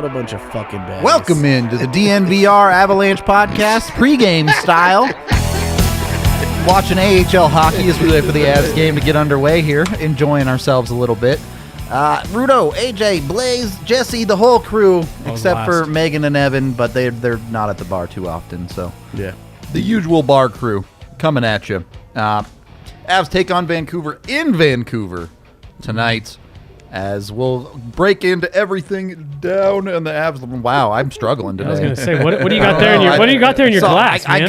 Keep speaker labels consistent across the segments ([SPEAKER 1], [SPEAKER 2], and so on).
[SPEAKER 1] a bunch of fucking bags.
[SPEAKER 2] Welcome into the DNVR Avalanche podcast, pregame style. Watching AHL hockey as we wait for the Avs game to get underway here. Enjoying ourselves a little bit. Rudo, AJ, Blais, Jesse, the whole crew, except for Megan and Evan, but they're not at the bar too often. So
[SPEAKER 1] Yeah.
[SPEAKER 2] the usual bar crew coming at you. Avs take on Vancouver in Vancouver tonight, as we'll break into everything down in the Avs. Wow, I'm struggling today.
[SPEAKER 3] I was going to say, what do you got there in your glass,
[SPEAKER 2] I
[SPEAKER 3] man?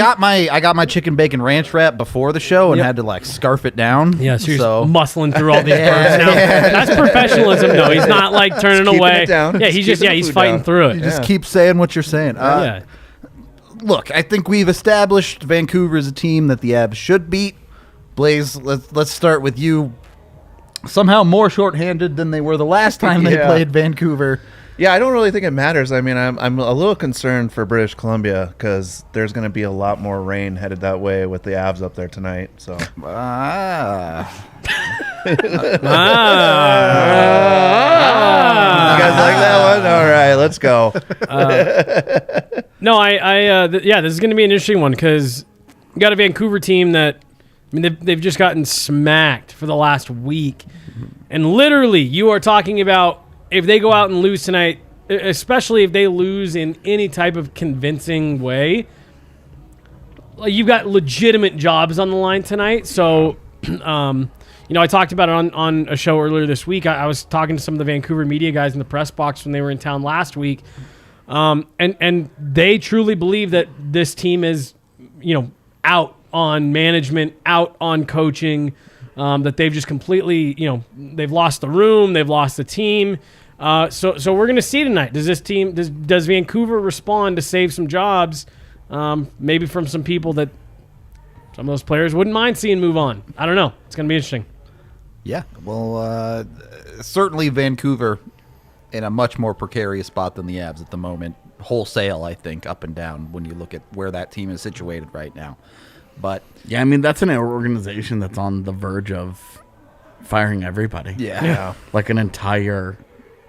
[SPEAKER 2] got my chicken bacon ranch wrap before the show and had to like scarf it down.
[SPEAKER 3] Yeah, so you're just muscling through all these birds now. That's professionalism, though. He's not like turning away.
[SPEAKER 4] It down.
[SPEAKER 3] Yeah, he's fighting
[SPEAKER 4] down.
[SPEAKER 3] through it.
[SPEAKER 2] You just keep saying what you're saying.
[SPEAKER 3] Yeah.
[SPEAKER 2] Look, I think we've established Vancouver as a team that the Avs should beat. Blais, let's start with you. Somehow more shorthanded than they were the last time they played Vancouver.
[SPEAKER 4] Yeah, I don't really think it matters. I mean, I'm a little concerned for British Columbia because there's going to be a lot more rain headed that way with the Avs up there tonight. So.
[SPEAKER 2] You
[SPEAKER 4] You guys like that one? All right, let's go.
[SPEAKER 3] No, this is going to be an interesting one because you got a Vancouver team that, I mean, they've just gotten smacked for the last week. And literally, you are talking about if they go out and lose tonight, especially if they lose in any type of convincing way, like you've got legitimate jobs on the line tonight. So, I talked about it on a show earlier this week. I was talking to some of the Vancouver media guys in the press box when they were in town last week. And they truly believe that this team is, out on management, out on coaching, that they've just completely, they've lost the room, they've lost the team. So we're going to see tonight. Does Vancouver respond to save some jobs, maybe from some people that some of those players wouldn't mind seeing move on? I don't know. It's going to be interesting.
[SPEAKER 2] Yeah, well, certainly Vancouver in a much more precarious spot than the Avs at the moment. Wholesale, I think, up and down when you look at where that team is situated right now. But
[SPEAKER 1] Yeah, I mean, that's an organization that's on the verge of firing everybody.
[SPEAKER 2] yeah.
[SPEAKER 1] Like an entire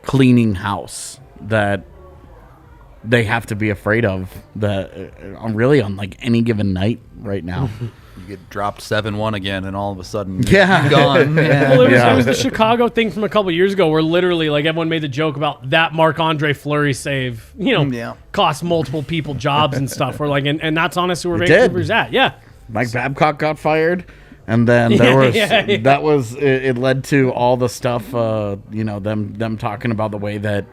[SPEAKER 1] cleaning house that they have to be afraid of really on like any given night right now.
[SPEAKER 2] You get dropped 7-1 again, and all of a sudden
[SPEAKER 1] Yeah.
[SPEAKER 2] you're gone. Yeah.
[SPEAKER 3] Well, it was the Chicago thing from a couple years ago where literally like everyone made the joke about that Marc-Andre Fleury save, cost multiple people jobs and stuff. We're like, and that's honestly where Vancouver's at. Yeah.
[SPEAKER 1] Mike Babcock got fired, and then there was that was it led to all the stuff. Them talking about the way that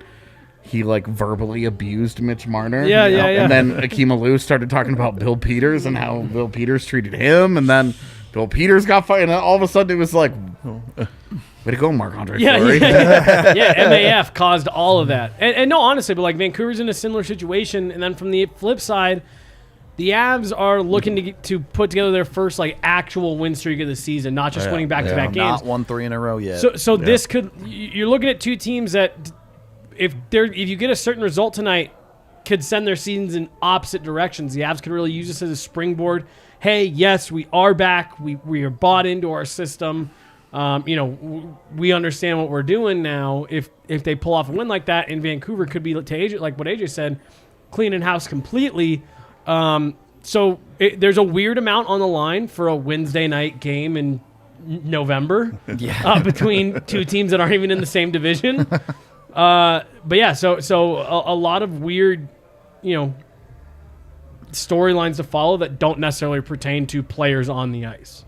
[SPEAKER 1] he like verbally abused Mitch Marner.
[SPEAKER 3] Yeah.
[SPEAKER 1] And then Akeem Alou started talking about Bill Peters and how Bill Peters treated him, and then Bill Peters got fired, and all of a sudden it was like, way to go, Marc-Andre Fleury.
[SPEAKER 3] Yeah, MAF caused all of that. And no, honestly, but like Vancouver's in a similar situation, and then from the flip side, the Avs are looking to put together their first like actual win streak of the season, not just winning back-to-back games.
[SPEAKER 2] Not won 3 in a row yet.
[SPEAKER 3] So this you're looking at two teams that if you get a certain result tonight, could send their seasons in opposite directions. The Avs could really use this as a springboard. Hey, yes, we are back. We are bought into our system. We understand what we're doing now. If they pull off a win like that, in Vancouver could be, to AJ, like what AJ said, cleaning house completely. So there's a weird amount on the line for a Wednesday night game in November between two teams that aren't even in the same division. But yeah, so a lot of weird, storylines to follow that don't necessarily pertain to players on the ice.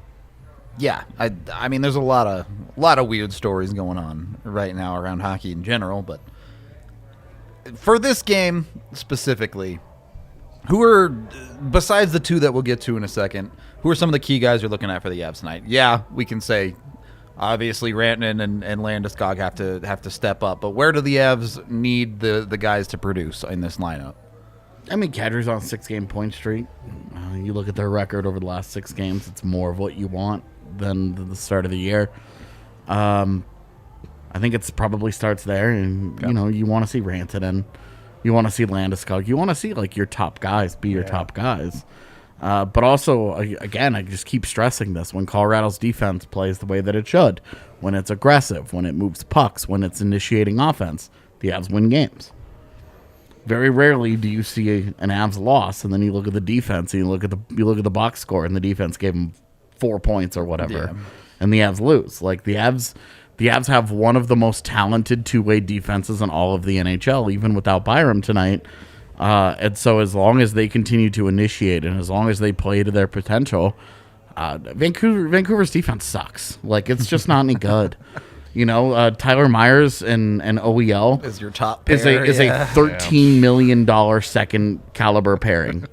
[SPEAKER 2] Yeah, I mean, there's a lot of weird stories going on right now around hockey in general, but for this game specifically, who are, besides the two that we'll get to in a second, who are some of the key guys you're looking at for the Avs tonight? Yeah, we can say, obviously, Rantanen and Landeskog have to step up, but where do the Avs need the guys to produce in this lineup?
[SPEAKER 1] I mean, Kadri's on a 6-game point streak. You look at their record over the last 6 games, it's more of what you want than the start of the year. I think it's probably starts there, and you want to see Rantanen. You want to see Landeskog. You want to see like your top guys be your top guys. But also, again, I just keep stressing this. When Colorado's defense plays the way that it should, when it's aggressive, when it moves pucks, when it's initiating offense, the Avs win games. Very rarely do you see an Avs loss, and then you look at the defense, and you look at the box score, and the defense gave them 4 points or whatever, and the Avs lose. Like the Avs have one of the most talented two-way defenses in all of the NHL, even without Byram tonight. And so as long as they continue to initiate, and as long as they play to their potential, Vancouver's defense sucks. Like it's just not any good. You know, Tyler Myers and OEL
[SPEAKER 2] is your top pair,
[SPEAKER 1] is a $13 million second caliber pairing.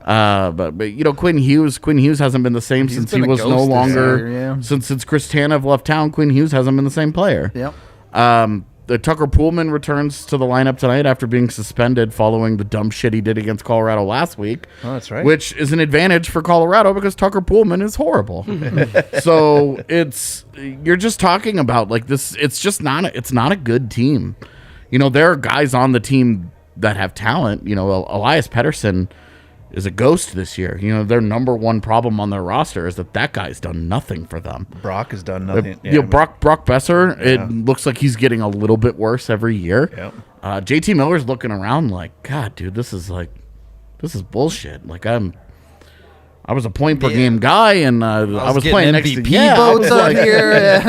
[SPEAKER 1] But you know, Quinn Hughes hasn't been the same since he was no longer since Chris Tanev left town. Quinn Hughes hasn't been the same player.
[SPEAKER 2] Yep.
[SPEAKER 1] The Tucker Poolman returns to the lineup tonight after being suspended following the dumb shit he did against Colorado last week.
[SPEAKER 4] Oh, that's right.
[SPEAKER 1] Which is an advantage for Colorado because Tucker Poolman is horrible. So you're just talking about like this. It's not a good team. You know, there are guys on the team that have talent. You know, Elias Pettersson is a ghost this year. You know, their number one problem on their roster is that guy's done nothing for them.
[SPEAKER 4] Brock has done nothing.
[SPEAKER 1] Brock Besser, it looks like he's getting a little bit worse every year.
[SPEAKER 4] Yep.
[SPEAKER 1] JT Miller's looking around like, God, dude, this is bullshit. Like I was a point per game guy, and I was playing next to
[SPEAKER 2] votes on here.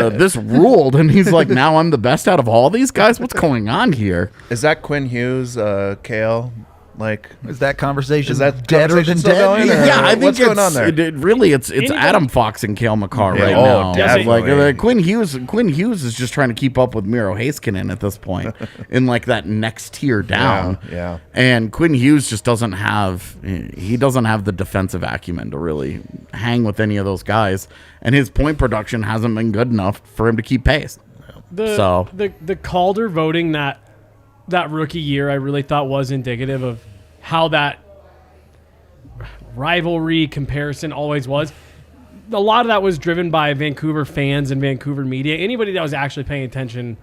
[SPEAKER 1] This ruled, and he's like, now I'm the best out of all these guys. What's going on here?
[SPEAKER 4] Is that Quinn Hughes, Kale? Like,
[SPEAKER 2] is that conversation
[SPEAKER 4] deader than dead?
[SPEAKER 1] Yeah, I think
[SPEAKER 4] what's going on there?
[SPEAKER 1] It's Adam Fox and Cale Makar right now.
[SPEAKER 4] Definitely.
[SPEAKER 1] Like Quinn Hughes is just trying to keep up with Miro Heiskanen at this point in like that next tier down.
[SPEAKER 4] Yeah.
[SPEAKER 1] And Quinn Hughes just doesn't have the defensive acumen to really hang with any of those guys, and his point production hasn't been good enough for him to keep pace.
[SPEAKER 3] The Calder voting that rookie year, I really thought was indicative of how that rivalry comparison always was. A lot of that was driven by Vancouver fans and Vancouver media. Anybody that was actually paying attention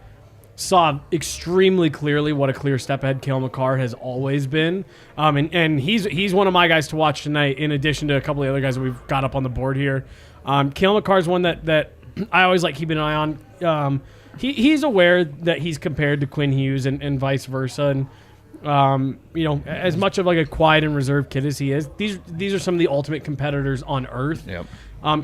[SPEAKER 3] saw extremely clearly what a clear step ahead Cale Makar has always been. And he's one of my guys to watch tonight, in addition to a couple of other guys that we've got up on the board here. Cale Makar is one that I always like keeping an eye on. He's aware that he's compared to Quinn Hughes and vice versa. And, you know, as much of like a quiet and reserved kid as he is, these are some of the ultimate competitors on earth.
[SPEAKER 2] Yep.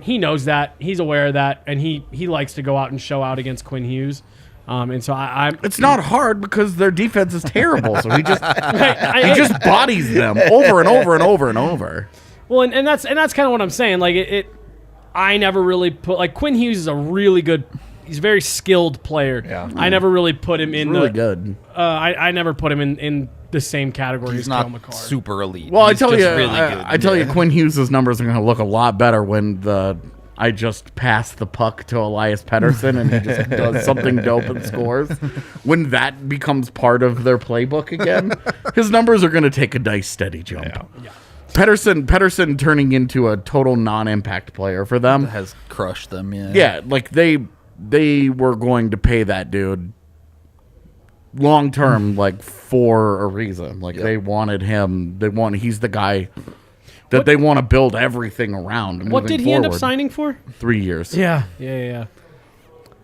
[SPEAKER 3] He knows that. He's aware of that. And he likes to go out and show out against Quinn Hughes. And so
[SPEAKER 1] it's not hard because their defense is terrible. So he just he just bodies them over and over and over and over.
[SPEAKER 3] Well, and that's kind of what I'm saying. Like I never really put like Quinn Hughes is a really good. He's a very skilled player.
[SPEAKER 4] Yeah.
[SPEAKER 3] I never really put him in
[SPEAKER 1] really good.
[SPEAKER 3] I never put him in the same category as Cale Makar.
[SPEAKER 2] Super elite.
[SPEAKER 1] Well,
[SPEAKER 2] He's
[SPEAKER 1] I tell you,
[SPEAKER 2] really good.
[SPEAKER 1] I tell you, Quinn Hughes' numbers are going to look a lot better when I just pass the puck to Elias Pettersson and he just does something dope and scores. When that becomes part of their playbook again, his numbers are going to take a nice steady jump.
[SPEAKER 3] Yeah.
[SPEAKER 1] Pettersson turning into a total non-impact player for them
[SPEAKER 2] has crushed them. Yeah.
[SPEAKER 1] Yeah, like they were going to pay that dude long term, like for a reason. Like they wanted him. He's the guy that they want to build everything around.
[SPEAKER 3] What did he end up signing for?
[SPEAKER 1] 3 years.
[SPEAKER 3] Yeah.
[SPEAKER 1] So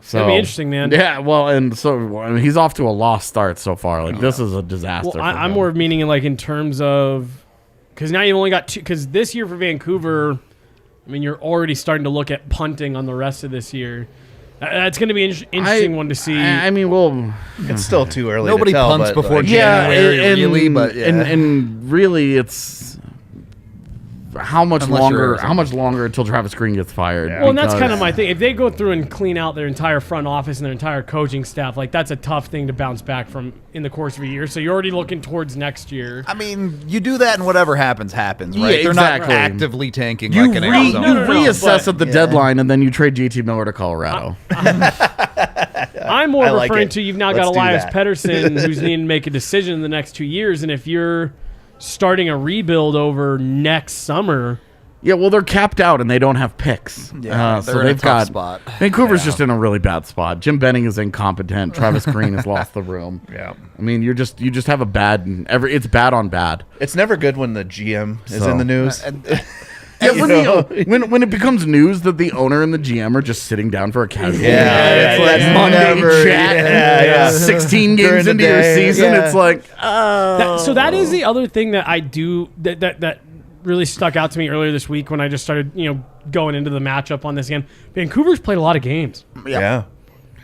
[SPEAKER 3] it's gonna be interesting, man.
[SPEAKER 1] Yeah, well, and so I mean, he's off to a lost start so far. Like this is a disaster.
[SPEAKER 3] Well, I'm more meaning in terms of because now you've only got two. Because this year for Vancouver, I mean, you're already starting to look at punting on the rest of this year. That's going to be an interesting one to see.
[SPEAKER 1] I mean, well,
[SPEAKER 4] it's still too early.
[SPEAKER 2] Nobody
[SPEAKER 4] to tell,
[SPEAKER 2] punts
[SPEAKER 4] but,
[SPEAKER 2] before
[SPEAKER 4] like,
[SPEAKER 2] January, really. But
[SPEAKER 1] and really, it's how much longer until Travis Green gets fired?
[SPEAKER 3] Well, and that's kind of my thing. If they go through and clean out their entire front office and their entire coaching staff, like that's a tough thing to bounce back from in the course of a year. So you're already looking towards next year.
[SPEAKER 2] I mean, you do that and whatever happens, right?
[SPEAKER 1] Yeah,
[SPEAKER 2] They're
[SPEAKER 1] exactly.
[SPEAKER 2] not actively tanking
[SPEAKER 1] You
[SPEAKER 2] like an Arizona.
[SPEAKER 1] reassess at the deadline, and then you trade JT Miller to Colorado.
[SPEAKER 3] I'm more referring to you've now got
[SPEAKER 4] Let's do
[SPEAKER 3] Elias
[SPEAKER 4] that.
[SPEAKER 3] Pettersson who's needing to make a decision in the next 2 years, and if you're starting a rebuild over next summer.
[SPEAKER 1] Yeah, well, they're capped out and they don't have picks.
[SPEAKER 2] Yeah,
[SPEAKER 1] so
[SPEAKER 2] they're in a
[SPEAKER 1] they've
[SPEAKER 2] tough
[SPEAKER 1] got
[SPEAKER 2] spot.
[SPEAKER 1] Vancouver's just in a really bad spot. Jim Benning is incompetent. Travis Green has lost the room.
[SPEAKER 4] Yeah.
[SPEAKER 1] I mean, you just have a bad. It's bad on bad.
[SPEAKER 4] It's never good when the GM is in the news.
[SPEAKER 1] when it becomes news that the owner and the GM are just sitting down for a casual
[SPEAKER 4] Yeah,
[SPEAKER 1] it's
[SPEAKER 4] yeah,
[SPEAKER 1] like
[SPEAKER 4] yeah.
[SPEAKER 1] Monday
[SPEAKER 4] Never,
[SPEAKER 1] chat,
[SPEAKER 4] yeah.
[SPEAKER 1] 16
[SPEAKER 4] During
[SPEAKER 1] games
[SPEAKER 4] the
[SPEAKER 1] into your
[SPEAKER 4] day,
[SPEAKER 1] season,
[SPEAKER 4] yeah.
[SPEAKER 1] it's like, oh.
[SPEAKER 3] So that is the other thing that I do that really stuck out to me earlier this week when I just started, going into the matchup on this game. Vancouver's played a lot of games.
[SPEAKER 4] Yeah.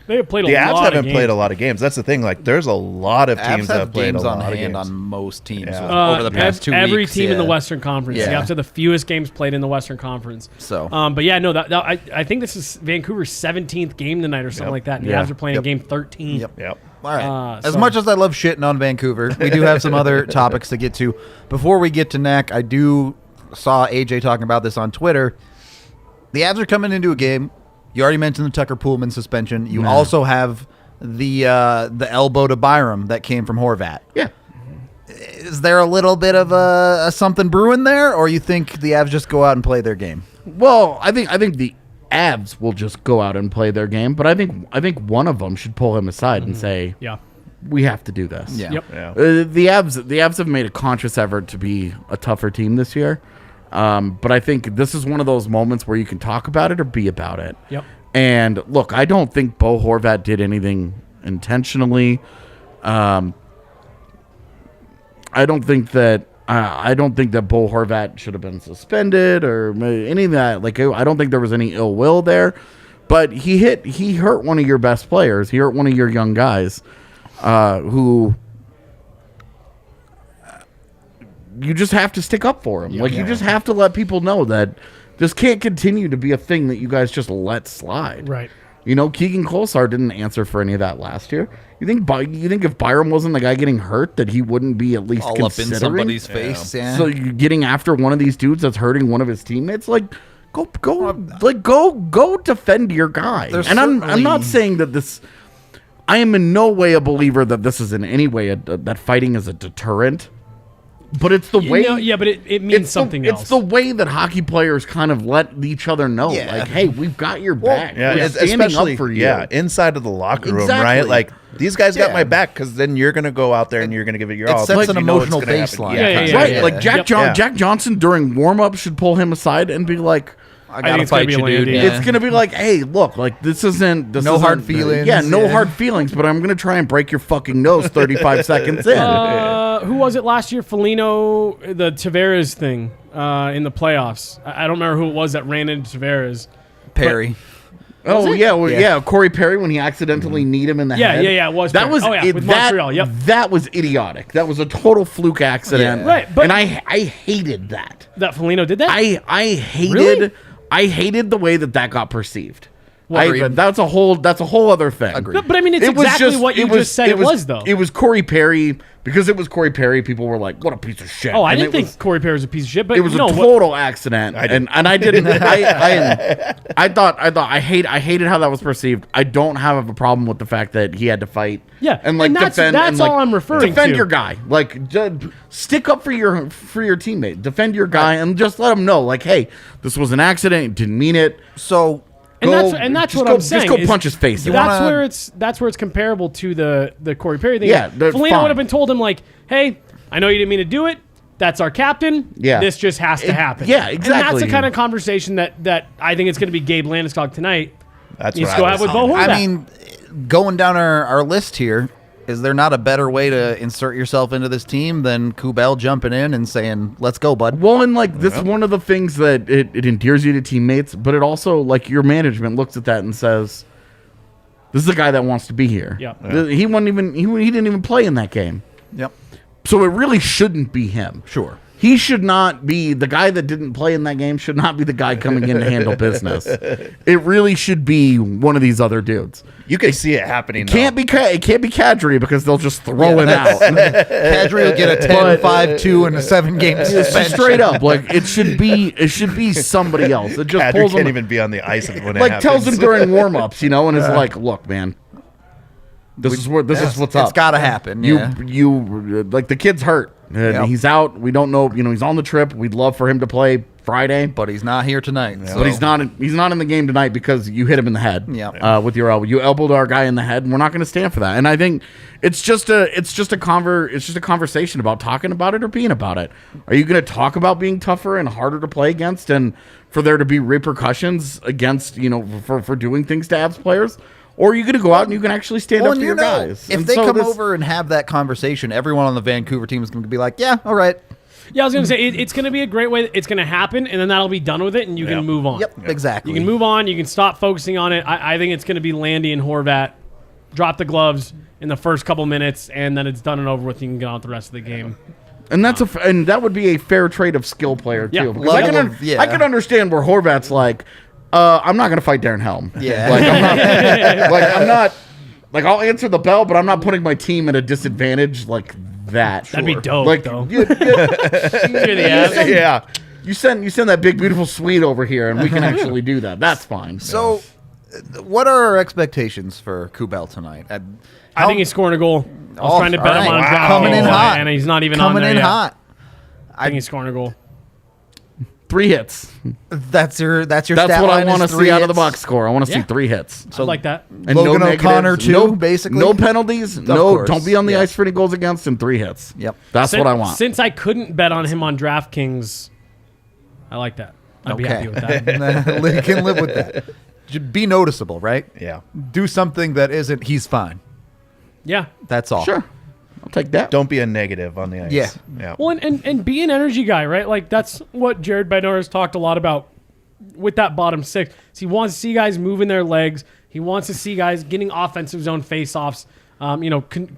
[SPEAKER 3] They have played a
[SPEAKER 4] The
[SPEAKER 3] lot
[SPEAKER 4] Avs
[SPEAKER 3] of
[SPEAKER 4] haven't
[SPEAKER 3] games.
[SPEAKER 4] played a lot of games. That's the thing. Like, there's a lot of teams
[SPEAKER 2] Avs
[SPEAKER 4] that
[SPEAKER 2] have
[SPEAKER 4] have played
[SPEAKER 2] games
[SPEAKER 4] a
[SPEAKER 2] on
[SPEAKER 4] lot of
[SPEAKER 2] hand
[SPEAKER 4] games.
[SPEAKER 2] on most teams
[SPEAKER 4] Yeah.
[SPEAKER 2] over the past 2 weeks.
[SPEAKER 3] Every team in the
[SPEAKER 2] yeah.
[SPEAKER 3] Western Conference.
[SPEAKER 2] Yeah.
[SPEAKER 3] The Avs have the fewest games played in the Western Conference.
[SPEAKER 2] So.
[SPEAKER 3] But yeah, no, I think this is Vancouver's 17th game tonight or something like that. And the
[SPEAKER 1] Yeah.
[SPEAKER 3] Avs are playing
[SPEAKER 2] Yep.
[SPEAKER 3] game 13.
[SPEAKER 2] Yep.
[SPEAKER 4] Yep.
[SPEAKER 2] All right. As
[SPEAKER 3] so-
[SPEAKER 2] much as I love shitting on Vancouver, we do have some other topics to get to. Before we get to Knack, I saw AJ talking about this on Twitter. The Avs are coming into a game. You already mentioned the Tucker Poolman suspension. You also have the elbow to Byram that came from Horvat.
[SPEAKER 1] Yeah.
[SPEAKER 2] Is there a little bit of a something brewing there, or you think the Avs just go out and play their game?
[SPEAKER 1] Well, I think the Avs will just go out and play their game, but I think one of them should pull him aside and say,
[SPEAKER 3] Yeah.
[SPEAKER 1] we have to do this.
[SPEAKER 2] Yeah.
[SPEAKER 3] Yep.
[SPEAKER 4] Yeah.
[SPEAKER 1] The Avs have made a conscious effort to be a tougher team this year. But I think this is one of those moments where you can talk about it or be about it.
[SPEAKER 3] Yep.
[SPEAKER 1] And look, I don't think Bo Horvat did anything intentionally. I don't think that Bo Horvat should have been suspended or any of that. Like, I don't think there was any ill will there. But he hurt one of your best players. He hurt one of your young guys, who you just have to stick up for him. You just have to let people know that this can't continue to be a thing that you guys just let slide.
[SPEAKER 3] Right.
[SPEAKER 1] Keegan Kolesar didn't answer for any of that last year. You think if Byram wasn't the guy getting hurt, that he wouldn't be at least
[SPEAKER 2] All up in
[SPEAKER 1] considering?
[SPEAKER 2] somebody's face. Yeah.
[SPEAKER 1] So you're getting after one of these dudes that's hurting one of his teammates, go defend your guy.
[SPEAKER 2] There's
[SPEAKER 1] And I'm
[SPEAKER 2] certainly-
[SPEAKER 1] not saying that this. I am in no way a believer that this is in any way that fighting is a deterrent. But it's the way.
[SPEAKER 3] But it means something else.
[SPEAKER 1] It's the way that hockey players kind of let each other know,
[SPEAKER 2] Yeah.
[SPEAKER 1] like, hey, we've got your back.
[SPEAKER 4] Yeah,
[SPEAKER 1] We're
[SPEAKER 4] it's
[SPEAKER 1] standing
[SPEAKER 4] especially
[SPEAKER 1] up for you.
[SPEAKER 4] inside of the locker room,
[SPEAKER 1] Exactly.
[SPEAKER 4] right? Like, these guys got
[SPEAKER 2] Yeah.
[SPEAKER 4] my back because then you're gonna go out there and you're gonna give it your
[SPEAKER 2] It
[SPEAKER 4] all.
[SPEAKER 2] sets
[SPEAKER 4] because
[SPEAKER 2] an
[SPEAKER 4] you know it's
[SPEAKER 2] emotional
[SPEAKER 4] gonna happen.
[SPEAKER 2] baseline.
[SPEAKER 3] Yeah.
[SPEAKER 1] Right,
[SPEAKER 2] Yeah.
[SPEAKER 1] like
[SPEAKER 3] Yep.
[SPEAKER 1] Jack Johnson during warm-up should pull him aside and be like,
[SPEAKER 2] I
[SPEAKER 3] think
[SPEAKER 2] gotta
[SPEAKER 3] it's gonna
[SPEAKER 2] fight
[SPEAKER 3] be
[SPEAKER 2] you,
[SPEAKER 3] a land
[SPEAKER 2] dude.
[SPEAKER 3] deal.
[SPEAKER 2] Yeah.
[SPEAKER 1] it's gonna be like, hey, look, like this isn't
[SPEAKER 2] hard feelings,
[SPEAKER 1] no
[SPEAKER 2] yeah.
[SPEAKER 1] hard feelings, but I'm gonna try and break your fucking nose 35 seconds in.
[SPEAKER 3] Who was it last year? Foligno, the Tavares thing in the playoffs. I don't remember who it was that ran into Tavares.
[SPEAKER 2] Perry.
[SPEAKER 1] Oh
[SPEAKER 3] it?
[SPEAKER 1] yeah, Corey Perry when he accidentally kneed him in the head.
[SPEAKER 3] Yeah, it was
[SPEAKER 1] that
[SPEAKER 3] Perry.
[SPEAKER 1] was
[SPEAKER 3] Oh, yeah, with Montreal, yep.
[SPEAKER 1] That was idiotic. That was a total fluke accident.
[SPEAKER 2] Yeah.
[SPEAKER 3] Right, but-
[SPEAKER 1] and I hated that.
[SPEAKER 3] That Foligno did that?
[SPEAKER 1] I hated
[SPEAKER 3] Really?
[SPEAKER 1] I hated the way that got perceived.
[SPEAKER 2] Agreed.
[SPEAKER 1] That's a whole other thing.
[SPEAKER 2] Agreed.
[SPEAKER 3] But I mean, it's
[SPEAKER 1] It was
[SPEAKER 3] exactly what you just said it was, though.
[SPEAKER 1] It was Corey Perry. Because it was Corey Perry, people were like, what a piece of shit.
[SPEAKER 3] Oh, I
[SPEAKER 1] And
[SPEAKER 3] didn't
[SPEAKER 1] it
[SPEAKER 3] think
[SPEAKER 1] was-
[SPEAKER 3] Corey Perry was a piece of shit. But
[SPEAKER 1] it was
[SPEAKER 3] no,
[SPEAKER 1] a total accident, and I didn't. I hated how that was perceived. I don't have a problem with the fact that he had to fight.
[SPEAKER 3] Yeah,
[SPEAKER 1] and like
[SPEAKER 3] and that's-
[SPEAKER 1] defend.
[SPEAKER 3] that's
[SPEAKER 1] and, like,
[SPEAKER 3] all I'm referring
[SPEAKER 1] defend
[SPEAKER 3] to.
[SPEAKER 1] your guy. Like, stick up for your teammate. Defend your guy, and just let him know, like, hey, this was an accident. Didn't mean it.
[SPEAKER 2] So
[SPEAKER 3] And
[SPEAKER 1] Go-
[SPEAKER 3] that's
[SPEAKER 1] just
[SPEAKER 3] what
[SPEAKER 1] go-
[SPEAKER 3] I'm saying.
[SPEAKER 1] Just go
[SPEAKER 3] is
[SPEAKER 1] punch his face. in.
[SPEAKER 3] That's
[SPEAKER 2] wanna-
[SPEAKER 3] where it's comparable to the Corey Perry thing.
[SPEAKER 1] Yeah, that's
[SPEAKER 3] Foligno
[SPEAKER 1] fine.
[SPEAKER 3] would have been told him like, "Hey, I know you didn't mean to do it. That's our captain.
[SPEAKER 1] Yeah.
[SPEAKER 3] This just has to happen."
[SPEAKER 1] yeah,
[SPEAKER 3] And that's
[SPEAKER 1] exactly.
[SPEAKER 3] the kind of conversation that I think it's going to be Gabe Landeskog tonight.
[SPEAKER 4] That's
[SPEAKER 3] Needs
[SPEAKER 4] what
[SPEAKER 3] to go
[SPEAKER 4] I
[SPEAKER 3] out
[SPEAKER 4] was
[SPEAKER 3] with Bo
[SPEAKER 4] saying.
[SPEAKER 3] Horvat.
[SPEAKER 2] I mean, going down our list here, is there not a better way to insert yourself into this team than Kubel jumping in and saying, "Let's go, bud"?
[SPEAKER 1] Well, and like this is one of the things that it endears you to teammates, but it also, like, your management looks at that and says, "This is a guy that wants to be here."
[SPEAKER 3] Yeah.
[SPEAKER 1] He didn't even play in that game,
[SPEAKER 2] Yep.
[SPEAKER 1] so it really shouldn't be him.
[SPEAKER 2] Sure.
[SPEAKER 1] He should not be the guy that didn't play in that game. Should not be the guy coming in to handle business. It really should be one of these other dudes.
[SPEAKER 4] You can see it happening.
[SPEAKER 1] It can't be Kadri because they'll just throw him out.
[SPEAKER 2] Kadri will get a 10-5-2 and a 7-game
[SPEAKER 1] It's
[SPEAKER 2] suspension.
[SPEAKER 1] straight up, like it should be somebody else. It just
[SPEAKER 4] Kadri
[SPEAKER 1] pulls
[SPEAKER 4] can't
[SPEAKER 1] him,
[SPEAKER 4] even be on the ice when it
[SPEAKER 1] like
[SPEAKER 4] happens.
[SPEAKER 1] tells him during warm-ups, and is like, "Look, man, this is what's
[SPEAKER 2] It's
[SPEAKER 1] up.
[SPEAKER 2] got to happen.
[SPEAKER 1] You
[SPEAKER 2] Yeah.
[SPEAKER 1] you like the kid's hurt. And he's out. We don't know. He's on the trip. We'd love for him to play Friday,
[SPEAKER 2] But he's not here tonight.
[SPEAKER 1] but he's not. He's not in the game tonight because you hit him in the head.
[SPEAKER 2] Yeah.
[SPEAKER 1] With your elbow, you elbowed our guy in the head, and we're not going to stand for that. And I think it's just a conversation about talking about it or being about it. Are you going to talk about being tougher and harder to play against, and for there to be repercussions against for doing things to Avs players? Or are you going to go out and you can actually stand up for your guys?
[SPEAKER 2] If
[SPEAKER 1] And
[SPEAKER 2] they
[SPEAKER 1] so
[SPEAKER 2] come over and have that conversation, everyone on the Vancouver team is going to be like, yeah, all right.
[SPEAKER 3] Yeah, I was going to say, it's going to be a great way. It's going to happen, and then that'll be done with it, and you can move on.
[SPEAKER 2] Yep, exactly.
[SPEAKER 3] You can move on. You can stop focusing on it. I think it's going to be Landy and Horvat drop the gloves in the first couple minutes, and then it's done and over with. You can get on with the rest of the game.
[SPEAKER 1] And and that would be a fair trade of skill player too.
[SPEAKER 3] Yeah.
[SPEAKER 1] Because I can understand where Horvat's like, I'm not going to fight Darren Helm.
[SPEAKER 2] Yeah.
[SPEAKER 1] I'm not. Like, I'll answer the bell, but I'm not putting my team at a disadvantage like that.
[SPEAKER 3] That'd be dope, though.
[SPEAKER 1] You're the
[SPEAKER 3] Avs.
[SPEAKER 4] Yeah.
[SPEAKER 1] You send that big beautiful suite over here, and we can actually do that. That's fine.
[SPEAKER 2] So, what are our expectations for Kubel tonight?
[SPEAKER 3] I think he's scoring a goal. I was trying to bet him on draft
[SPEAKER 2] Coming in
[SPEAKER 3] day,
[SPEAKER 2] hot.
[SPEAKER 3] and he's not even on
[SPEAKER 2] coming
[SPEAKER 3] there
[SPEAKER 2] in
[SPEAKER 3] yet.
[SPEAKER 2] hot.
[SPEAKER 3] I think he's scoring a goal.
[SPEAKER 1] 3 hits.
[SPEAKER 2] That's your.
[SPEAKER 1] That's
[SPEAKER 2] stat
[SPEAKER 1] what I
[SPEAKER 2] line
[SPEAKER 1] want to
[SPEAKER 2] is
[SPEAKER 1] see
[SPEAKER 2] 3
[SPEAKER 1] out of the
[SPEAKER 2] hits?
[SPEAKER 1] box score. I want to see
[SPEAKER 3] Yeah.
[SPEAKER 1] 3 hits.
[SPEAKER 3] I like that.
[SPEAKER 1] And
[SPEAKER 2] Logan
[SPEAKER 1] negatives,
[SPEAKER 2] O'Connor too, basically.
[SPEAKER 1] No penalties.
[SPEAKER 2] course.
[SPEAKER 1] Don't be on the
[SPEAKER 2] Yeah.
[SPEAKER 1] ice for any goals against, and 3 hits.
[SPEAKER 2] Yep.
[SPEAKER 1] That's what I want.
[SPEAKER 3] Since I couldn't bet on him on DraftKings, I like that. I'd be happy with that.
[SPEAKER 2] You can live with that. Just be noticeable, right?
[SPEAKER 4] Yeah.
[SPEAKER 2] Do something that isn't. He's fine.
[SPEAKER 3] Yeah.
[SPEAKER 2] That's all.
[SPEAKER 1] Sure, I'll take that.
[SPEAKER 4] Don't be a negative on the ice.
[SPEAKER 2] Yeah.
[SPEAKER 4] Yeah.
[SPEAKER 3] Well, and be an energy guy, right? Like, that's what Jared Bednar has talked a lot about with that bottom 6. So he wants to see guys moving their legs. He wants to see guys getting offensive zone faceoffs,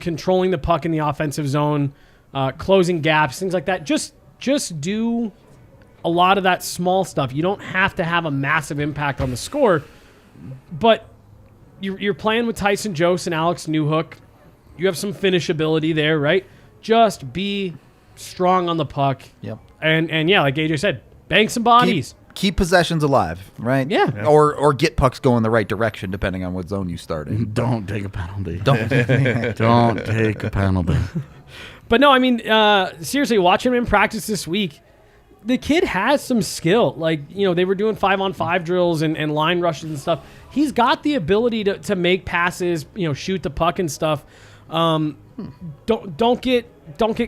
[SPEAKER 3] controlling the puck in the offensive zone, closing gaps, things like that. Just do a lot of that small stuff. You don't have to have a massive impact on the score, but you're playing with Tyson Jost and Alex Newhook. You have some finishability there, right? Just be strong on the puck.
[SPEAKER 2] Yep.
[SPEAKER 3] And yeah, like AJ said, bang some bodies.
[SPEAKER 2] Keep possessions alive, right?
[SPEAKER 3] Yeah.
[SPEAKER 2] Or get pucks going the right direction, depending on what zone you start in.
[SPEAKER 1] Don't take a penalty.
[SPEAKER 2] Don't.
[SPEAKER 1] Don't take a penalty.
[SPEAKER 3] But no, I mean, seriously, watching him in practice this week, the kid has some skill. Like, they were doing 5-on-5 drills and line rushes and stuff. He's got the ability to make passes, shoot the puck and stuff. Don't get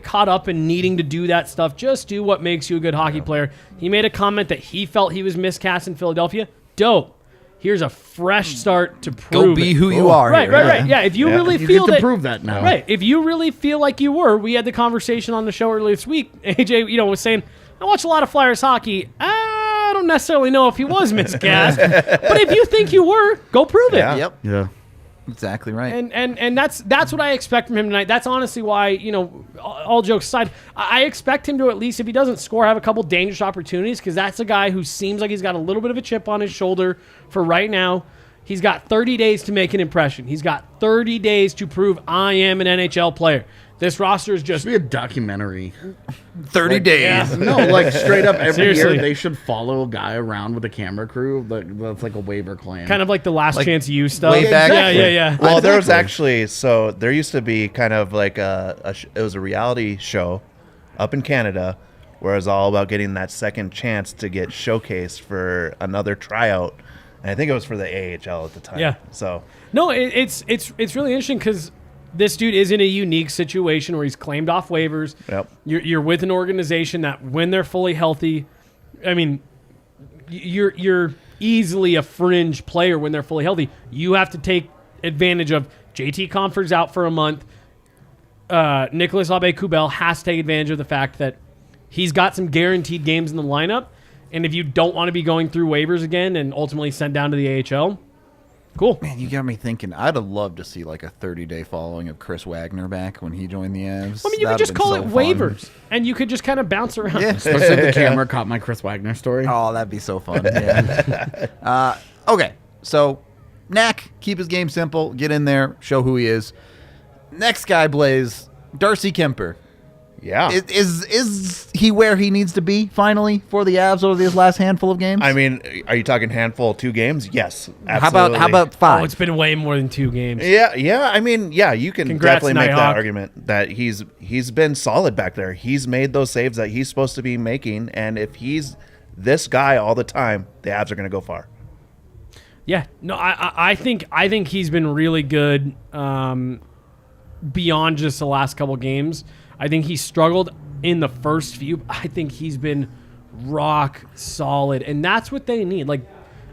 [SPEAKER 3] caught up in needing to do that stuff. Just do what makes you a good hockey player. He made a comment that he felt he was miscast in Philadelphia. Dope. Here's a fresh start to prove
[SPEAKER 2] Go be
[SPEAKER 3] it.
[SPEAKER 2] who you are.
[SPEAKER 3] Right. Yeah, if you really
[SPEAKER 1] You
[SPEAKER 3] feel
[SPEAKER 1] get to
[SPEAKER 3] that,
[SPEAKER 1] prove that now.
[SPEAKER 3] right? If you really feel like you were, we had the conversation on the show earlier this week. AJ, was saying, I watch a lot of Flyers hockey. I don't necessarily know if he was miscast, but if you think you were, go prove it.
[SPEAKER 4] Yeah.
[SPEAKER 2] Yep.
[SPEAKER 1] Yeah.
[SPEAKER 2] Exactly right.
[SPEAKER 3] And that's what I expect from him tonight. That's honestly why, all jokes aside, I expect him to, at least if he doesn't score, have a couple dangerous opportunities, because that's a guy who seems like he's got a little bit of a chip on his shoulder for right now. He's got 30 days to make an impression. He's got 30 days to prove I am an NHL player. This roster is just...
[SPEAKER 1] Should be a documentary.
[SPEAKER 2] 30 days.
[SPEAKER 3] Yeah.
[SPEAKER 1] No, like straight up every
[SPEAKER 3] Seriously.
[SPEAKER 1] year they should follow a guy around with a camera crew. That's like a waiver claim.
[SPEAKER 3] kind of like the last
[SPEAKER 2] Like,
[SPEAKER 3] chance you stuff.
[SPEAKER 2] way back-
[SPEAKER 3] Yeah.
[SPEAKER 4] Well, there was actually, there used to be kind of like it was a reality show up in Canada where it was all about getting that second chance to get showcased for another tryout. And I think it was for the AHL at the time.
[SPEAKER 3] Yeah.
[SPEAKER 4] So,
[SPEAKER 3] No, it's really interesting because this dude is in a unique situation where he's claimed off waivers.
[SPEAKER 4] Yep.
[SPEAKER 3] You're with an organization that, when they're fully healthy, I mean, you're easily a fringe player when they're fully healthy. You have to take advantage of JT Compher's out for a month. Nicolas Aube-Kubel has to take advantage of the fact that he's got some guaranteed games in the lineup. And if you don't want to be going through waivers again and ultimately sent down to the AHL, cool.
[SPEAKER 2] Man, you got me thinking. I'd have loved to see like a 30-day following of Chris Wagner back when he joined the Avs.
[SPEAKER 3] I mean, you could
[SPEAKER 2] That'd
[SPEAKER 3] just
[SPEAKER 2] have
[SPEAKER 3] call
[SPEAKER 2] been
[SPEAKER 3] it
[SPEAKER 2] so fun.
[SPEAKER 3] waivers, and you could just kind of bounce around.
[SPEAKER 2] Yeah.
[SPEAKER 1] Especially if the camera caught my Chris Wagner story.
[SPEAKER 2] Oh, that'd be so fun. Yeah. Okay, so Knack, keep his game simple. Get in there, show who he is. Next guy, Blais, Darcy Keumper.
[SPEAKER 4] Yeah.
[SPEAKER 2] Is he where he needs to be finally for the Avs over these last handful of games?
[SPEAKER 4] I mean, are you talking handful 2 games? Yes, absolutely.
[SPEAKER 2] How about 5?
[SPEAKER 3] Oh, it's been way more than 2 games.
[SPEAKER 4] Yeah. I mean, yeah, you can
[SPEAKER 3] Congrats,
[SPEAKER 4] definitely make that
[SPEAKER 3] Nighthawk.
[SPEAKER 4] argument that he's been solid back there. He's made those saves that he's supposed to be making, and if he's this guy all the time, the Avs are going to go far.
[SPEAKER 3] Yeah, no, I think he's been really good beyond just the last couple games. I think he struggled in the first few. I think he's been rock solid, and that's what they need. Like,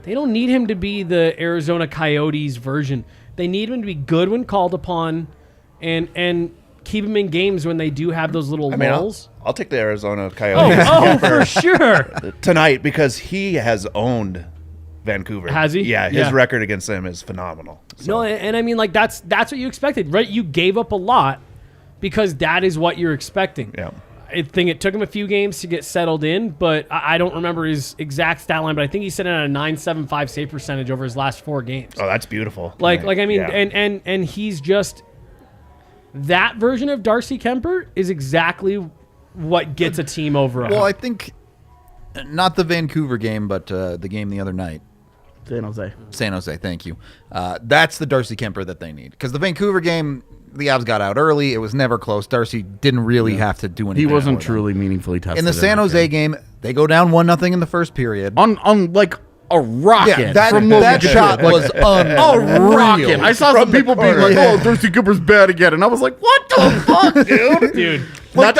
[SPEAKER 3] they don't need him to be the Arizona Coyotes version. They need him to be good when called upon, and keep him in games when they do have those little lulls.
[SPEAKER 4] I'll take the Arizona Coyotes
[SPEAKER 3] For sure.
[SPEAKER 4] tonight because he has owned Vancouver.
[SPEAKER 3] Has he?
[SPEAKER 4] Yeah, his record against them is phenomenal. So.
[SPEAKER 3] No, and I mean, like, that's what you expected, right? You gave up a lot because that is what you're expecting.
[SPEAKER 4] Yeah.
[SPEAKER 3] I think it took him a few games to get settled in, but I don't remember his exact stat line, but I think he set in at a .975 save percentage over his last 4 games.
[SPEAKER 4] Oh, that's beautiful.
[SPEAKER 3] Like I mean,
[SPEAKER 4] yeah.
[SPEAKER 3] and he's just that version of Darcy Keumper is exactly what gets a team over.
[SPEAKER 2] Well, I think not the Vancouver game, but the game the other night. San Jose, thank you. That's the Darcy Keumper that they need. Because the Vancouver game, the Avs got out early. It was never close. Darcy didn't really have to do anything.
[SPEAKER 1] He wasn't
[SPEAKER 2] for them.
[SPEAKER 1] truly meaningfully tested.
[SPEAKER 2] In the San Jose game, they go down 1-0 in the first period.
[SPEAKER 1] on like a rocket.
[SPEAKER 2] Yeah, that,
[SPEAKER 1] from
[SPEAKER 2] that shot was unreal.
[SPEAKER 1] rocket. I saw some people being like, "Oh, Darcy Keumper's bad again," and I was like, "What the fuck, dude?"
[SPEAKER 3] dude.
[SPEAKER 1] Like,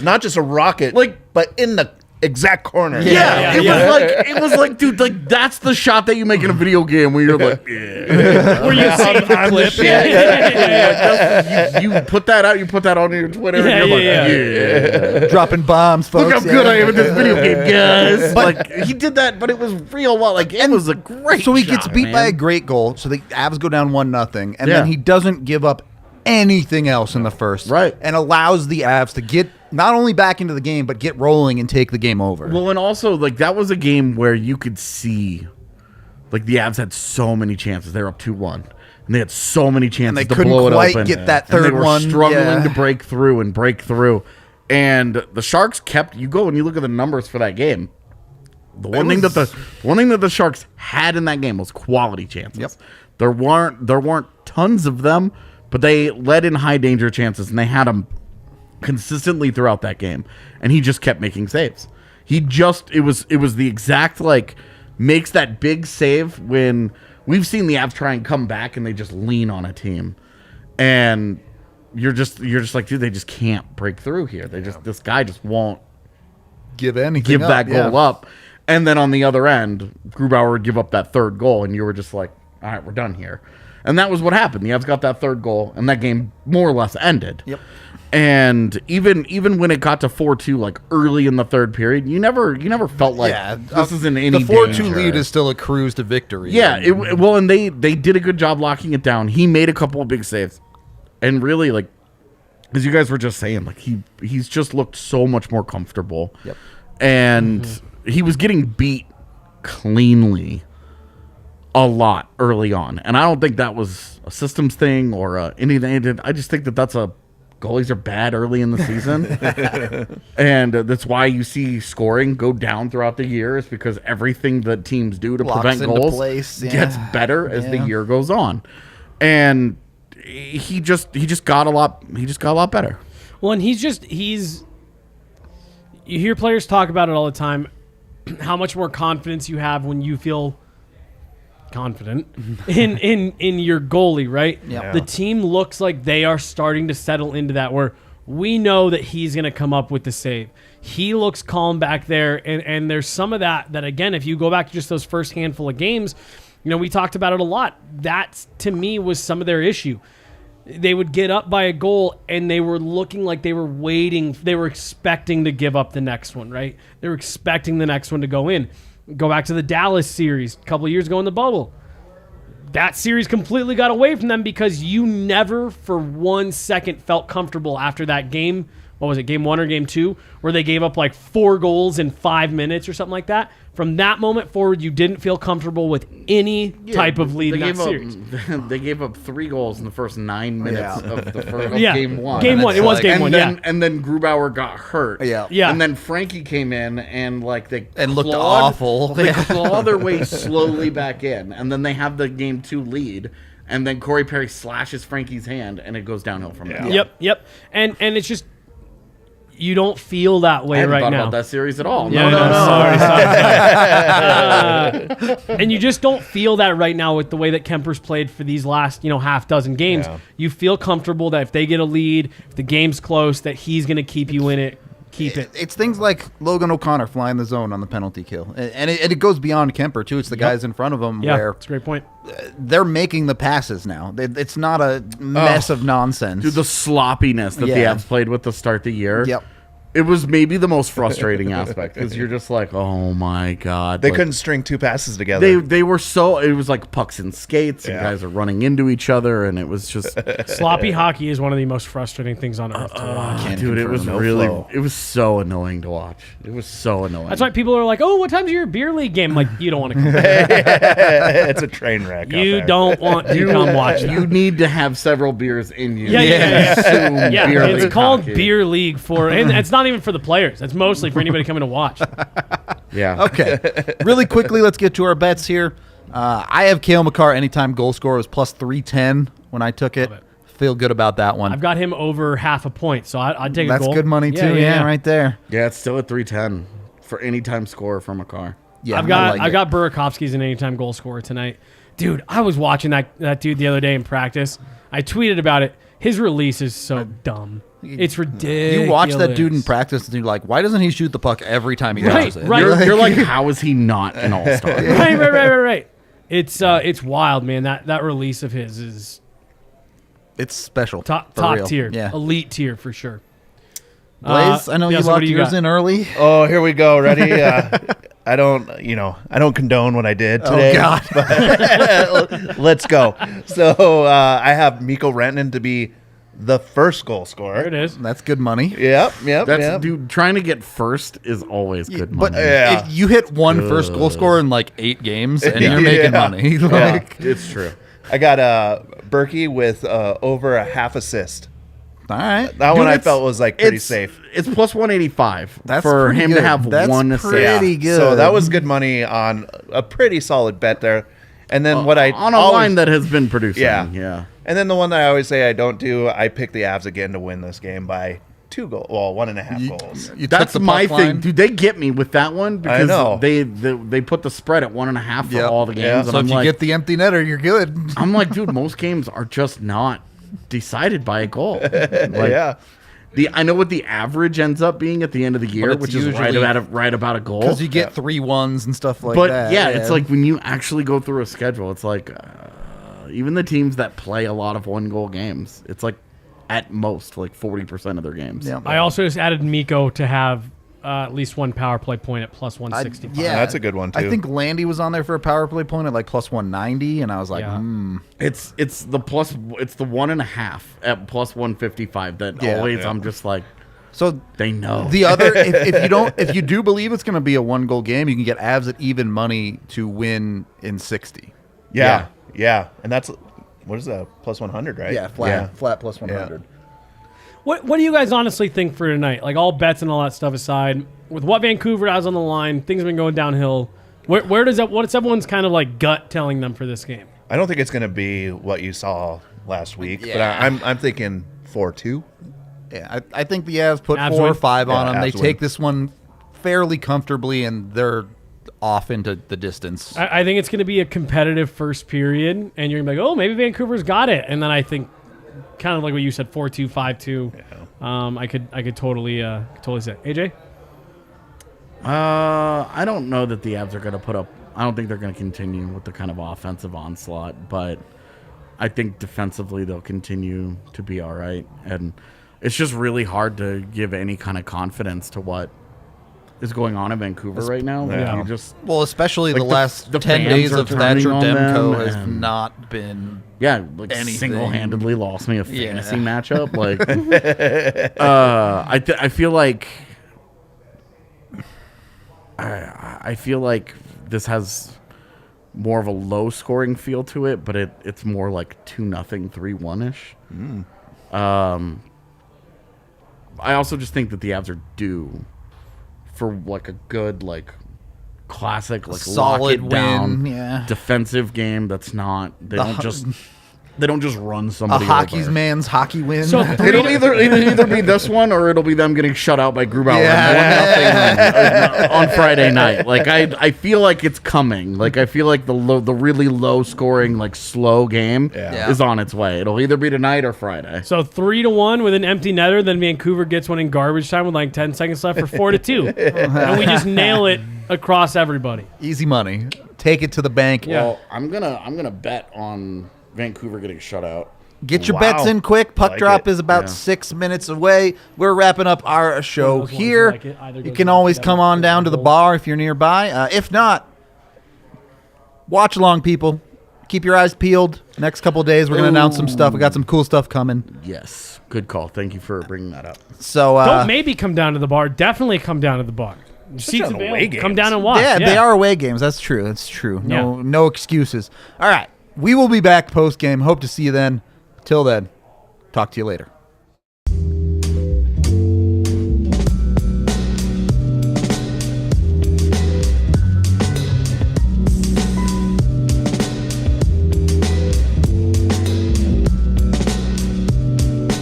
[SPEAKER 4] not just a rocket, but in the exact corner.
[SPEAKER 1] It was like, dude, like that's the shot that you make in a video game where you're like,
[SPEAKER 3] Where you save the clip.
[SPEAKER 1] you put that out, you put that on your Twitter, and you're like,
[SPEAKER 2] Dropping bombs, folks.
[SPEAKER 1] look how good I am at this video game, guys. Like he did that, but it was real well. Like it was a great.
[SPEAKER 2] So he gets
[SPEAKER 1] shot,
[SPEAKER 2] beat
[SPEAKER 1] man.
[SPEAKER 2] by a great goal. So the Avs go down 1-0, and
[SPEAKER 1] Yeah.
[SPEAKER 2] then he doesn't give up anything else in the first,
[SPEAKER 1] Right.
[SPEAKER 2] And allows the Avs to get not only back into the game, but get rolling and take the game over.
[SPEAKER 1] Well, and also like that was a game where you could see, like the Avs had so many chances. They're up 2-1, and they had so many chances
[SPEAKER 2] they
[SPEAKER 1] to
[SPEAKER 2] couldn't
[SPEAKER 1] blow it
[SPEAKER 2] quite
[SPEAKER 1] open.
[SPEAKER 2] get that
[SPEAKER 1] And they
[SPEAKER 2] third
[SPEAKER 1] were
[SPEAKER 2] one.
[SPEAKER 1] struggling
[SPEAKER 2] Yeah.
[SPEAKER 1] to break through. And the Sharks kept. You go and you look at the numbers for that game. The one thing that the Sharks had in that game was quality chances.
[SPEAKER 2] Yep.
[SPEAKER 1] There weren't tons of them, but they led in high danger chances, and they had them consistently throughout that game. And he just kept making saves. It was the exact like makes that big save when we've seen the Avs try and come back and they just lean on a team, and you're just like, dude, they just can't break through here. This guy just won't
[SPEAKER 2] give anything
[SPEAKER 1] give
[SPEAKER 2] up,
[SPEAKER 1] that goal up. And then on the other end, Grubauer would give up that third goal, and you were just like, all right, we're done here. And that was what happened. The Avs got that third goal, and that game more or less ended.
[SPEAKER 2] Yep.
[SPEAKER 1] And even when it got to 4-2, like early in the third period, you never felt like this is in any
[SPEAKER 2] the 4-2
[SPEAKER 1] danger.
[SPEAKER 2] lead is still a cruise to victory.
[SPEAKER 1] Yeah, and they did a good job locking it down. He made a couple of big saves, and really, like as you guys were just saying, like he's just looked so much more comfortable.
[SPEAKER 2] Yep.
[SPEAKER 1] And he was getting beat cleanly a lot early on, and I don't think that was a systems thing or anything. I just think that's goalies are bad early in the season, and that's why you see scoring go down throughout the year, is because everything that teams do to
[SPEAKER 2] Locks
[SPEAKER 1] prevent
[SPEAKER 2] into
[SPEAKER 1] goals
[SPEAKER 2] place, yeah.
[SPEAKER 1] gets better as the year goes on, and he just got a lot better.
[SPEAKER 3] Well, and he's. You hear players talk about it all the time, how much more confidence you have when you feel confident in your goalie, right?
[SPEAKER 2] Yeah.
[SPEAKER 3] The team looks like they are starting to settle into that, where we know that he's going to come up with the save. He looks calm back there, and there's some of that again, if you go back to just those first handful of games, we talked about it a lot. That to me was some of their issue. They would get up by a goal, and they were looking like they were waiting. They were expecting to give up the next one, right? They were expecting the next one to go in. Go back to the Dallas series a couple of years ago in the bubble. That series completely got away from them because you never for 1 second felt comfortable after that game what was it, game 1 or game 2, where they gave up like 4 goals in 5 minutes or something like that. From that moment forward, you didn't feel comfortable with any type of lead in that series.
[SPEAKER 1] They gave up 3 goals in the first 9 minutes of the first game 1.
[SPEAKER 3] Game 1. It was game 1.
[SPEAKER 1] And then Grubauer got hurt.
[SPEAKER 3] Yeah.
[SPEAKER 1] And then Frankie came in and
[SPEAKER 2] looked awful.
[SPEAKER 1] They claw their way slowly back in, and then they have the game 2 lead. And then Corey Perry slashes Frankie's hand, and it goes downhill from there.
[SPEAKER 3] Yep. And it's just, you don't feel that way right now. I
[SPEAKER 1] haven't thought about that series at all.
[SPEAKER 3] No. Sorry. And you just don't feel that right now with the way that Kuemper's played for these last, half dozen games.
[SPEAKER 4] Yeah.
[SPEAKER 3] You feel comfortable that if they get a lead, if the game's close, that he's going to keep you in it. Keep it.
[SPEAKER 2] It's things like Logan O'Connor flying the zone on the penalty kill. And it goes beyond Kuemper, too. It's the guys in front of him where
[SPEAKER 3] that's a great point.
[SPEAKER 2] They're making the passes now. It's not a mess of nonsense.
[SPEAKER 1] Dude, the sloppiness that the Avs played with to start the year.
[SPEAKER 2] Yep.
[SPEAKER 1] It was maybe the most frustrating aspect because you're just like, oh my God.
[SPEAKER 4] They couldn't string 2 passes together.
[SPEAKER 1] They were so, it was like pucks and skates and guys are running into each other and it was just.
[SPEAKER 3] Sloppy hockey is one of the most frustrating things on earth to watch.
[SPEAKER 1] Dude, it was it was so annoying to watch. It was so annoying.
[SPEAKER 3] That's why people are like, oh, what time's your beer league game? Like, you don't want to come.
[SPEAKER 4] It's a train wreck.
[SPEAKER 3] You don't want to come watch that.
[SPEAKER 1] You need to have several beers in you.
[SPEAKER 3] Yeah.
[SPEAKER 1] Beer
[SPEAKER 3] It's
[SPEAKER 1] league
[SPEAKER 3] called
[SPEAKER 1] hockey.
[SPEAKER 3] beer league and it's not even for the players. It's mostly for anybody coming to watch.
[SPEAKER 1] Yeah.
[SPEAKER 2] Okay. Really quickly, let's get to our bets here. I have Cale Makar anytime goal scorer was plus 310 when I took it. Feel good about that one.
[SPEAKER 3] I've got him over half a point, so I'd take a
[SPEAKER 2] That's
[SPEAKER 3] goal.
[SPEAKER 2] good money too. Yeah, right there.
[SPEAKER 1] Yeah, it's still at 310 for anytime scorer from a car.
[SPEAKER 2] Yeah,
[SPEAKER 3] I've got Burakovsky's an anytime goal scorer tonight. Dude, I was watching that dude the other day in practice. I tweeted about it. His release is so dumb. It's ridiculous.
[SPEAKER 2] You watch that dude in practice and you're like, why doesn't he shoot the puck every time he does it?
[SPEAKER 3] Right.
[SPEAKER 1] You're like, how is he not an all-star?
[SPEAKER 3] Right. It's wild, man. That release of his is
[SPEAKER 2] It's special.
[SPEAKER 3] top
[SPEAKER 2] real.
[SPEAKER 3] tier.
[SPEAKER 2] Yeah.
[SPEAKER 3] Elite tier for sure.
[SPEAKER 2] Blais, I know you
[SPEAKER 3] so what
[SPEAKER 2] locked
[SPEAKER 3] do you
[SPEAKER 2] yours
[SPEAKER 3] got?
[SPEAKER 2] in early.
[SPEAKER 4] Oh, here we go. Ready? I don't condone what I did today.
[SPEAKER 2] Oh, God.
[SPEAKER 4] But let's go. So I have Mikko Rantanen to be the first goal scorer.
[SPEAKER 3] There it is.
[SPEAKER 2] That's good money.
[SPEAKER 4] Yep.
[SPEAKER 1] Dude, trying to get first is always good
[SPEAKER 2] But
[SPEAKER 1] money.
[SPEAKER 2] if you hit one first goal scorer in like 8 games and you're making money. Like,
[SPEAKER 1] It's true.
[SPEAKER 4] I got Berkey with over a half assist.
[SPEAKER 2] all right.
[SPEAKER 4] That one I
[SPEAKER 1] it's-
[SPEAKER 4] felt was like pretty
[SPEAKER 1] it's
[SPEAKER 4] safe.
[SPEAKER 1] It's plus 185
[SPEAKER 2] That's
[SPEAKER 1] for
[SPEAKER 2] pretty
[SPEAKER 1] him
[SPEAKER 2] good.
[SPEAKER 1] to have
[SPEAKER 2] That's
[SPEAKER 1] one assist.
[SPEAKER 2] pretty good.
[SPEAKER 4] So that was good money on a pretty solid bet there. And then what I
[SPEAKER 1] on a
[SPEAKER 4] always-
[SPEAKER 1] line that has been producing.
[SPEAKER 4] Yeah. And then the one that I always say I don't do, I pick the Avs again to win this game by 2 goals. Well, 1.5 goals.
[SPEAKER 2] You took
[SPEAKER 1] That's
[SPEAKER 2] the
[SPEAKER 1] my
[SPEAKER 2] puck
[SPEAKER 1] thing.
[SPEAKER 2] line.
[SPEAKER 1] Dude, they get me with that one because
[SPEAKER 4] know.
[SPEAKER 1] they put the spread at 1.5 for
[SPEAKER 2] Yep.
[SPEAKER 1] all the games.
[SPEAKER 4] Yeah.
[SPEAKER 1] And
[SPEAKER 2] So
[SPEAKER 1] I'm
[SPEAKER 2] if you
[SPEAKER 1] like,
[SPEAKER 2] get the empty netter, you're good.
[SPEAKER 1] I'm like, dude, most games are just not decided by a goal. Like,
[SPEAKER 4] Yeah.
[SPEAKER 1] I know what the average ends up being at the end of the year,
[SPEAKER 2] it's
[SPEAKER 1] which is
[SPEAKER 2] usually-
[SPEAKER 1] right about a goal.
[SPEAKER 2] Because you get 3-1s and stuff like
[SPEAKER 1] But
[SPEAKER 2] that.
[SPEAKER 1] yeah, it's like when you actually go through a schedule, it's like even the teams that play a lot of 1-goal games, it's like at most like 40% of their games.
[SPEAKER 2] Yeah.
[SPEAKER 3] I also just added Mikko to have at least one power play point at plus 165.
[SPEAKER 2] yeah,
[SPEAKER 4] That's a good one, too.
[SPEAKER 2] I think Landy was on there for a power play point at like plus 190, and I was like,
[SPEAKER 3] Yeah.
[SPEAKER 1] It's the 1.5 at plus 155 that
[SPEAKER 2] Yeah.
[SPEAKER 1] always
[SPEAKER 4] Yeah.
[SPEAKER 1] I'm just like
[SPEAKER 2] So
[SPEAKER 1] they know.
[SPEAKER 2] the other, if you do believe it's going to be a 1-goal game, you can get Avs at even money to win in 60.
[SPEAKER 4] Yeah. And that's, what is that? Plus 100, right?
[SPEAKER 2] Yeah, flat plus 100.
[SPEAKER 3] What do you guys honestly think for tonight? Like all bets and all that stuff aside, with what Vancouver has on the line, things have been going downhill. What's everyone's kind of like gut telling them for this game?
[SPEAKER 4] I don't think it's going to be what you saw last week,
[SPEAKER 2] Yeah.
[SPEAKER 4] but I'm thinking 4-2.
[SPEAKER 2] Yeah, I think the Avs put
[SPEAKER 3] Avs
[SPEAKER 2] 4 or
[SPEAKER 3] win?
[SPEAKER 2] 5 on
[SPEAKER 4] Yeah,
[SPEAKER 2] them. They
[SPEAKER 4] Avs
[SPEAKER 2] take
[SPEAKER 4] win.
[SPEAKER 2] this one fairly comfortably, and they're off into the distance.
[SPEAKER 3] I think it's going to be a competitive first period, and you're going to be like, oh, maybe Vancouver's got it. And then I think, kind of like what you said, 4-2, 5-2. I could totally say. AJ?
[SPEAKER 1] I don't know that the Avs are going to put up. I don't think they're going to continue with the kind of offensive onslaught, but I think defensively they'll continue to be all right. And it's just really hard to give any kind of confidence to what is going on in Vancouver right now. Like,
[SPEAKER 3] Yeah.
[SPEAKER 1] you just
[SPEAKER 2] Well, especially
[SPEAKER 1] Like,
[SPEAKER 2] the last
[SPEAKER 1] the
[SPEAKER 2] 10
[SPEAKER 1] fans
[SPEAKER 2] days
[SPEAKER 1] are
[SPEAKER 2] of Thatcher
[SPEAKER 1] turning on
[SPEAKER 2] Demko
[SPEAKER 1] them,
[SPEAKER 2] has
[SPEAKER 1] and-
[SPEAKER 2] not been.
[SPEAKER 1] like
[SPEAKER 2] anything.
[SPEAKER 1] single-handedly lost me a fantasy
[SPEAKER 2] Yeah.
[SPEAKER 1] matchup. Like, I feel like I feel like this has more of a low-scoring feel to it, but it's more like 2-0, 3-1 ish. I also just think that the Avs are due for like a good classic
[SPEAKER 2] Solid
[SPEAKER 1] lock it down
[SPEAKER 2] win, yeah.
[SPEAKER 1] defensive game. That's not they
[SPEAKER 2] The
[SPEAKER 1] don't
[SPEAKER 2] ho-
[SPEAKER 1] just. They don't just run
[SPEAKER 2] A
[SPEAKER 1] somebody
[SPEAKER 2] hockey's
[SPEAKER 1] over.
[SPEAKER 2] man's hockey win.
[SPEAKER 3] So
[SPEAKER 1] It'll either be this one or it'll be them getting shut out by Grubauer
[SPEAKER 2] Yeah.
[SPEAKER 1] 1-0 on Friday night. Like I feel like it's coming. Like I feel like the really low scoring slow game
[SPEAKER 4] Yeah.
[SPEAKER 1] is on its way. It'll either be tonight or Friday.
[SPEAKER 3] So 3-1 with an empty netter, then Vancouver gets one in garbage time with 10 seconds left for 4-2, and we just nail it across everybody.
[SPEAKER 2] Easy money. Take it to the bank.
[SPEAKER 3] Yeah.
[SPEAKER 1] Well, I'm gonna bet on Vancouver getting shut out.
[SPEAKER 2] Get your
[SPEAKER 4] Wow.
[SPEAKER 2] bets in quick. Puck
[SPEAKER 4] Like
[SPEAKER 2] drop
[SPEAKER 4] it.
[SPEAKER 2] is about
[SPEAKER 1] Yeah.
[SPEAKER 2] 6 minutes away. We're wrapping up our show
[SPEAKER 3] One of those ones
[SPEAKER 2] here.
[SPEAKER 3] like it either
[SPEAKER 2] You
[SPEAKER 3] goes
[SPEAKER 2] can
[SPEAKER 3] against
[SPEAKER 2] always
[SPEAKER 3] them
[SPEAKER 2] come on
[SPEAKER 3] or
[SPEAKER 2] down to the
[SPEAKER 3] goes-
[SPEAKER 2] bar if you're nearby. If not, watch along, people. Keep your eyes peeled. Next couple of days, we're going to announce some stuff. We got some cool stuff coming.
[SPEAKER 1] Yes, good call. Thank you for bringing that up.
[SPEAKER 2] So,
[SPEAKER 3] Don't maybe come down to the bar. Definitely come down to the bar. Seats
[SPEAKER 4] on
[SPEAKER 3] available.
[SPEAKER 4] away
[SPEAKER 3] Come
[SPEAKER 4] games.
[SPEAKER 3] down and watch.
[SPEAKER 2] yeah, they are away games. That's true. That's true. No,
[SPEAKER 3] Yeah.
[SPEAKER 2] no excuses. All right. We will be back post game. Hope to see you then. Till then, talk to you later.